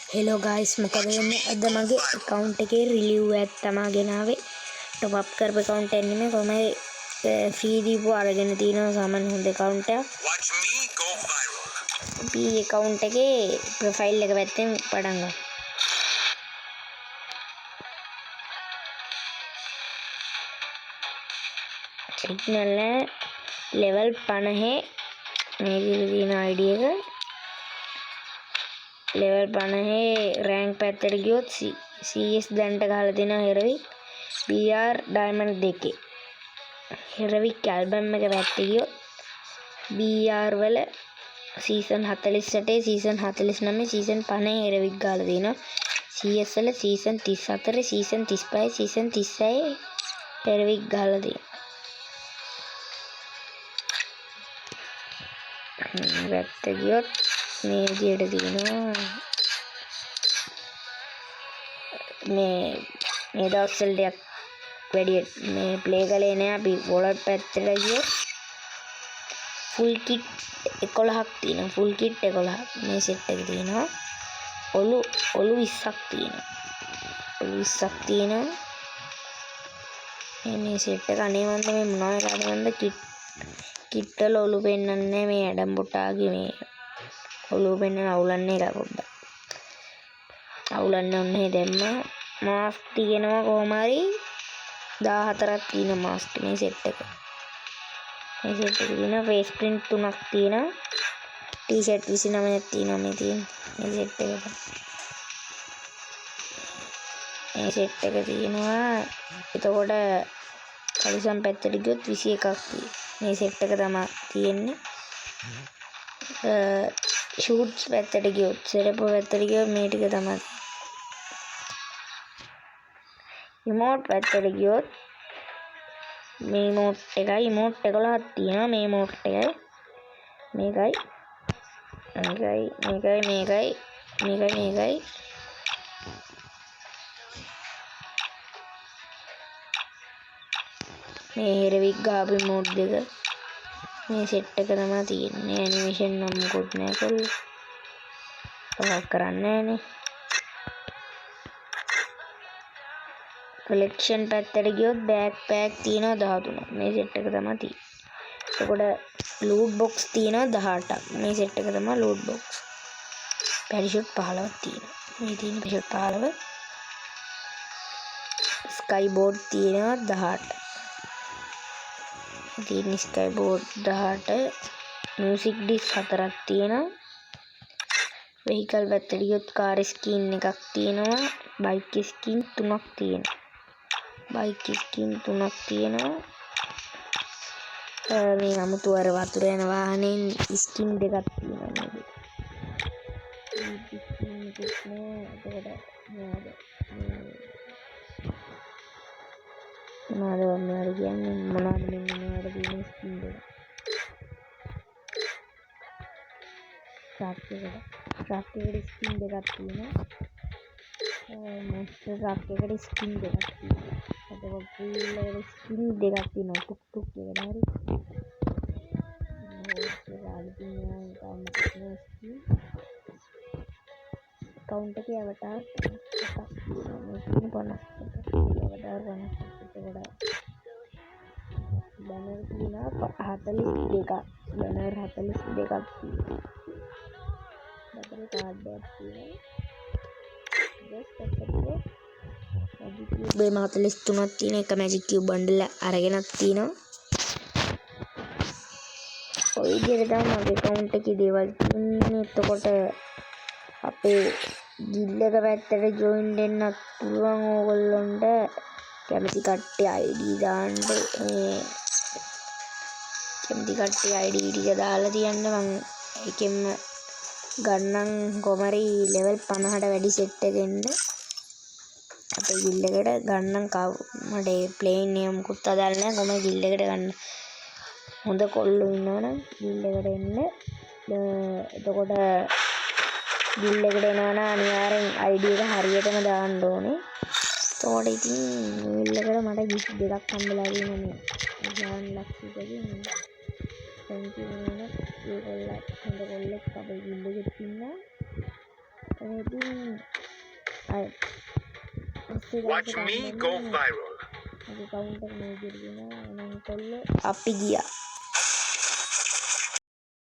Hello guys මොකද වෙන්නේ අද මගේ account එකේ රිලිව් එකක් තමා ගෙනාවේ top up කරපු account එක නෙමෙයි කොහමද free දීපු අරගෙන තියෙනවා සාමාන්‍ය හොඳ account එකක් අපි account එකේ profile එක පැත්තෙන් පටන් ගමු signal level 50 මේ විදිහට තියෙන ID එක level 50 rank පැත්තට ගියොත් CS දැන්ට ගහලා තියෙනවා හෙරවික් BR diamond 2 හෙරවික් album එක පැත්තට ගියොත් BR වල season 48 season 49 season 50 හෙරවික් ගහලා තියෙනවා CS වල season 34 season 35 season 36 හෙරවික් ගහලා තියෙනවා පැත්තට ගියොත් මේ විදිහට තියෙනවා මේ දවස්වල ටිකක් වැඩි මේ ප්ලේ කළේ නෑ අපි වොලට් පැත්තට ගියොත් ෆුල් කිට් 11ක් තියෙනවා ෆුල් කිට් 11ක් මේ සෙට් එක තියෙනවා ඔලු 20ක් තියෙනවා මේ සෙට් එක අනේ මන්ද මේ මොනවද කරන්නේ කිට් වල ඔලු පෙන්නන්නේ මේ ඇඩම් බොටාගේ මේ ඔලුව පෙන්නන අවුලන්නේ එක පොඩ්ඩක් අවුලන්න ඔන්නේ දැම්ම මාස්ක් තියෙනවා කොහොම හරි 14ක් තියෙන මාස්ක් මේ සෙට් එක තියෙන ෆේස් ප්‍රින්ට් 3ක් තියෙනවා ටී-ෂර්ට් 29ක් තියෙනවා මේ තියෙන මේ සෙට් එක තියෙනවා එතකොට කලිසම් පැත්තට ගියොත් 21ක් තියෙනවා මේ සෙට් එක තමයි තියෙන්නේ ෂූට්ස් පැත්තට ගියොත් සෙරප්පු පැත්තට ගියොත් මේ ටික තමයි ඉමෝට් පැත්තට ගියොත් මේ ඉමෝට් 11ක් තියෙනවා මේ ඉමෝට් එකයි මේකයි මේ හෙරවික් ගාපු ඉමෝට් දෙක මේ සෙට් එක තමයි තියෙන්නේ ඇනිමේෂන් නම් මොකුත් නෑ කොල්ලෝ ඔයක් කරන්නේ නෑනේ කලෙක්ෂන් පැත්තට ගියොත් බෑග් පැක් තියෙනවා 13ක් මේ සෙට් එක තමයි තියෙන්නේ එතකොට ලූට් බොක්ස් තියෙනවා 18ක් මේ සෙට් එක තමයි ලූට් බොක්ස් පැරිෂුට් 15ක් තියෙනවා මේ තියෙන පැරිෂුට් 15 ස්කයි බෝඩ් තියෙනවා 18 තියෙන ස්කයි බෝඩ් 18 මියුසික් ඩිස් 4ක් තියෙනවා වෙහිකල් පැත්තට ගියොත් කාර් ස්කින් එකක් තියෙනවා බයික් ස්කින් 3ක් තියෙනවා මේ අමුතු අර වතුර යන වාහනෙන් ස්කින් දෙකක් තියෙනවා නේද මොනවද කියන්නේ මොනවද මෙන්න මේවට තියෙන ස්කින් දෙක ට්‍රක් එකට ස්කින් දෙකක් තියෙනවා මොස්ටර් ට්‍රක් එකට ස්කින් දෙකක් තියෙනවා එතකොට පුල් එකට ස්කින් දෙකක් තියෙනවා ටුක් ටුක් එකට හරි account එකේ avatar එකක් තියෙනවා මේ 50 avatar 50 banner තියෙනවා 42ක් banner 42ක් තියෙනවා බතර කාඩ් එකක් තියෙනවා just අපිට magic cube 43ක් තියෙන එක magic cube bundle අරගෙනක් තියෙනවා ඔය විදිහට තමයි මගේ account එකේ දේවල් තියෙන්නේ එතකොට අපේ ගිල්ඩ් එක පැත්තට join වෙන්නත් පුළුවන් ඕගොල්ලන්ට කැමති කට්ටිය ID දාන්න කැමති කට්ටිය ID ටික දාලා තියන්න මම එකෙන්ම ගන්නම් කොමරි level 50ට වැඩි set එකෙන්න අපේ ගිල්ඩ් එකට ගන්නම් මට ප්ලේන් එක මුකුත් අදාළ නැහැ කොහමද ගිල්ඩ් එකට ගන්න හොඳ කොල්ලෝ ඉන්නවනම් ගිල්ඩ් එකට එන්න එතකොට ගිල්ඩ් එකට එනවනම් අනිවාර්යෙන් ID එක හරියටම දාන්න ඕනේ එතකොට ඉතින් ගිල්ඩ් එකට මට gift දෙකක් හම්බෙලා තියෙනවා මේ ජාන් ලක්ෂිතගේ thank you නේද ඒගොල්ලෝ හොඳ කොල්ලෙක් අපේ ගිල්ඩ් එකේ ඉන්නවා ඉතින් අය Watch me go viral. මගේ කවුන්ට් එක මේ විදිහට දෙනවා. එහෙනම් කොල්ලෝ අපි ගියා.